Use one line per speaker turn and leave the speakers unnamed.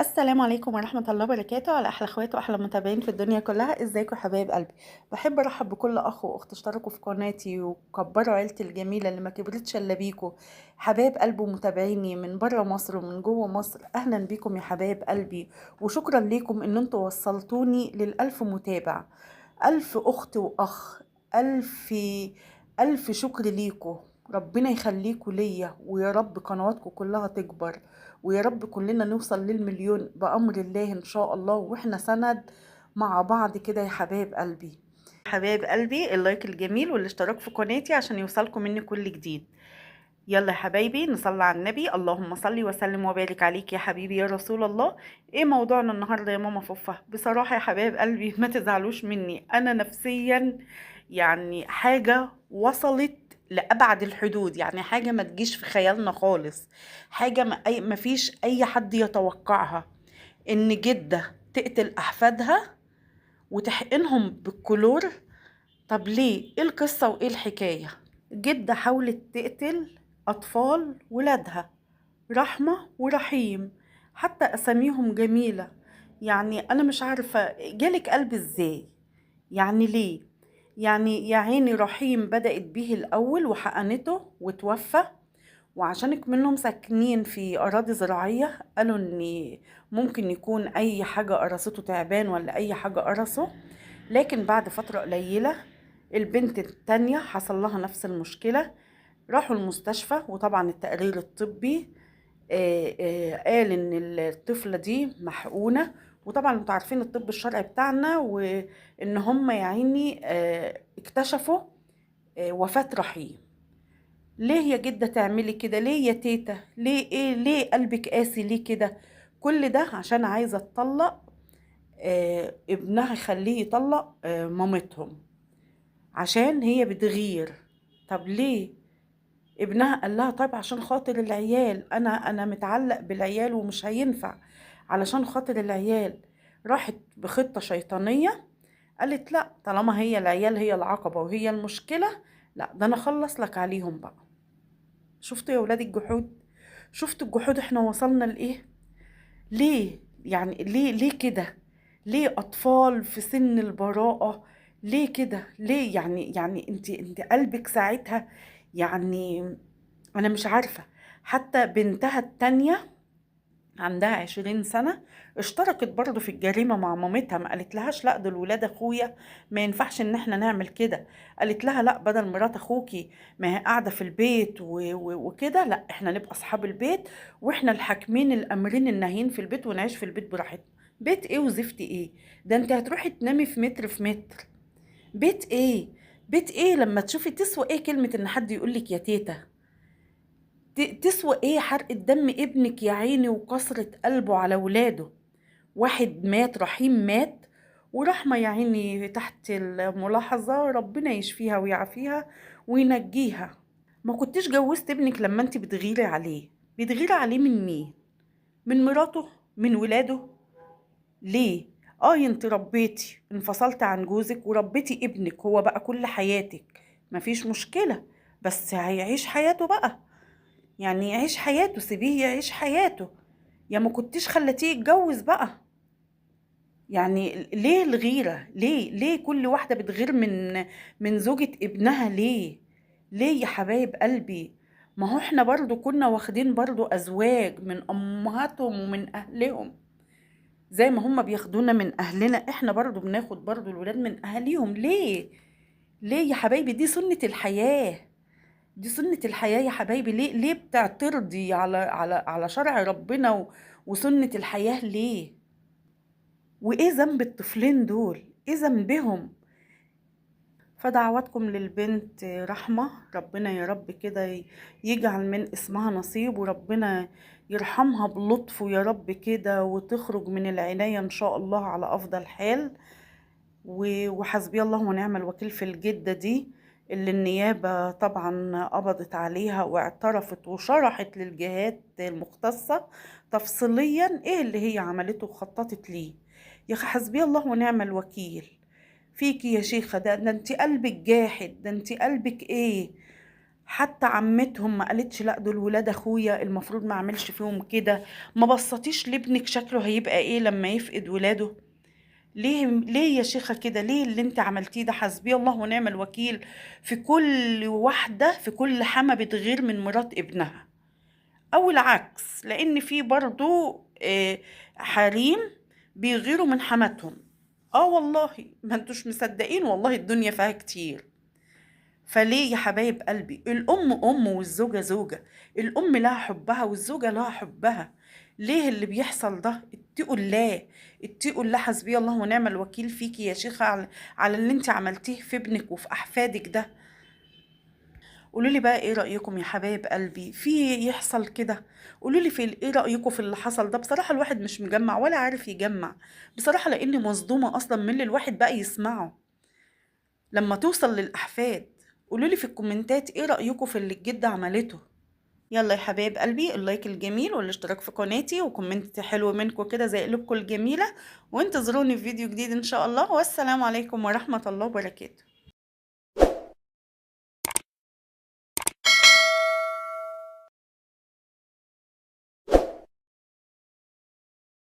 السلام عليكم ورحمة الله وبركاته على أحلى اخوات وأحلى متابعين في الدنيا كلها. ازيكم يا حبايب قلبي؟ بحب أرحب بكل أخ وأخت اشتركوا في قناتي وكبروا عيلتي الجميلة اللي ما كبرتش إلا بيكوا. حبايب قلبي ومتابعيني من برا مصر ومن جوه مصر، أهلا بيكم يا حبايب قلبي. وشكرا ليكم إن انتوا وصلتوني للألف متابع. ألف أخت وأخ، ألف ألف شكر ليكوا. ربنا يخليكوا ليا، ويا رب قنواتكم كلها تكبر، ويا رب كلنا نوصل للمليون بأمر الله إن شاء الله، وإحنا سند مع بعض كده يا حبايب قلبي. حبايب قلبي، اللايك الجميل والاشتراك في قناتي عشان يوصلكم مني كل جديد. يلا يا حبايبي نصلي على النبي. اللهم صل وسلم وبارك عليك يا حبيبي يا رسول الله. ايه موضوعنا النهارده يا ماما فوفا؟ بصراحة يا حبايب قلبي ما تزعلوش مني، انا نفسيا يعني حاجة وصلت لأبعد الحدود، يعني حاجة ما تجيش في خيالنا خالص. حاجة ما فيش أي حد يتوقعها، إن جدة تقتل أحفادها وتحقنهم بالكلور. طب ليه؟ ايه القصة وايه الحكاية؟ جدة حاولت تقتل أطفال ولادها، رحمة ورحيم، حتى أساميهم جميلة. يعني أنا مش عارفة جالك قلب إزاي؟ يعني ليه؟ يعني يا عيني رحيم بدأت بيه الأول وحقنته وتوفى، وعشانك منهم ساكنين في أراضي زراعية قالوا إن ممكن يكون أي حاجة قرصته، تعبان ولا أي حاجة قرصه. لكن بعد فترة قليلة البنت التانية حصل لها نفس المشكلة، راحوا المستشفى وطبعا التقرير الطبي قال ان الطفلة دي محقونة. وطبعا انتوا عارفين الطب الشرعي بتاعنا، وان هم يا عيني اكتشفوا وفاة رحيم. ليه يا جدة تعملي كده؟ ليه يا تيتا؟ ليه؟ ايه ليه قلبك قاسي ليه كده؟ كل ده عشان عايزة تطلق ابنها، يخليه يطلق مامتهم عشان هي بتغير. طب ليه؟ ابنها قال لها طيب عشان خاطر العيال، انا متعلق بالعيال ومش هينفع، علشان خاطر العيال. راحت بخطة شيطانية، قالت لا طالما هي العيال هي العقبة وهي المشكلة، لا ده انا اخلص لك عليهم بقى. شفتوا يا ولاد الجحود؟ شفتوا الجحود احنا وصلنا لايه؟ ليه؟ يعني ليه كده؟ ليه اطفال في سن البراءة؟ ليه كده؟ ليه؟ يعني انت قلبك ساعتها، يعني انا مش عارفة. حتى بنتها التانية عندها 20 سنة اشتركت برضه في الجريمة مع مامتها، ما قالت لهاش لا دول ولاد اخويا ما ينفعش ان احنا نعمل كده. قالت لها لا، بدل مرات اخوكي ما هي قاعدة في البيت وكده، لا احنا نبقى اصحاب البيت، واحنا الحاكمين الامرين الناهيين في البيت، ونعيش في البيت براحتنا. بيت ايه وزفت ايه؟ ده انت هتروحي تنامي في متر في متر. بيت ايه؟ بيت ايه لما تشوفي؟ تسوى ايه كلمة ان حد يقولك يا تيتا؟ تسوى ايه حرقة دم ابنك يا عيني وكسرة قلبه على ولاده؟ واحد مات، رحيم مات، ورحمة يا عيني تحت الملاحظة، ربنا يشفيها ويعافيها وينجيها. ما كنتش جوزت ابنك لما انت بتغيري عليه؟ بتغيري عليه من مين؟ من مراته؟ من ولاده؟ ليه؟ اه انت ربيتي، انفصلت عن جوزك وربيتي ابنك، هو بقى كل حياتك، مفيش مشكلة، بس هيعيش حياته بقى. يعني يعيش حياته، سيبيه يعيش حياته. يا ما كنتش خلتيه يتجوز بقى. يعني ليه الغيرة؟ ليه كل واحدة بتغير من زوجة ابنها؟ ليه يا حبايب قلبي؟ ما هو احنا برضو كنا واخدين برضو أزواج من أمهاتهم ومن أهلهم، زي ما هم بياخدونا من أهلنا، احنا برضو بناخد برضو الولاد من أهاليهم. ليه يا حبايبي؟ دي سنة الحياة، دي سنة الحياة يا حبايبي. ليه بتعترضي على شرع ربنا وسنة الحياة؟ ليه؟ وإيه ذنب الطفلين دول؟ إيه ذنبهم؟ فدعواتكم للبنت رحمة، ربنا يا رب كده يجعل من اسمها نصيب، وربنا يرحمها بلطفه يا رب كده، وتخرج من العناية إن شاء الله على أفضل حال. وحسبي الله ونعم الوكيل في الجدة دي، اللي النيابة طبعا قبضت عليها واعترفت وشرحت للجهات المختصة تفصيليا ايه اللي هي عملته وخططت ليه. يا أخي حسبي الله ونعم الوكيل فيكي يا شيخة. ده انت قلبك جاحد، ده انت قلبك ايه؟ حتى عمتهم ما قالتش لا دول ولاد اخويا المفروض ما اعملش فيهم كده. ما بصتيش لابنك شكله هيبقى ايه لما يفقد ولاده؟ ليه يا شيخة كده؟ ليه اللي انت عملتيه ده؟ حسبي الله ونعم الوكيل في كل واحدة، في كل حما بتغير من مرات ابنها، او العكس، لان في برضو حريم بيغيروا من حماتهم. اه والله ما انتوش مصدقين، والله الدنيا فيها كتير. فليه يا حبايب قلبي؟ الأم أم والزوجة زوجة، الأم لها حبها والزوجة لها حبها. ليه اللي بيحصل ده؟ اتقوا الله، اتقوا الله. حسبي الله ونعم الوكيل فيكي يا شيخة على اللي انت عملتيه في ابنك وفي أحفادك ده. قولوا لي بقى ايه رأيكم يا حبايب قلبي في يحصل كده؟ قولوا لي في ايه رأيكم في اللي حصل ده؟ بصراحة الواحد مش مجمع ولا عارف يجمع بصراحة، لاني مصدومة اصلا من اللي الواحد بقى يسمعه لما توصل للأحفاد. قولولي في الكومنتات ايه رأيكم في اللي الجدة عملته. يلا يا حبايب قلبي، اللايك الجميل والاشتراك في قناتي وكومنت حلو منكم كده زي قلوبكم الجميلة، وانتظروني في فيديو جديد ان شاء الله، والسلام عليكم ورحمة الله وبركاته.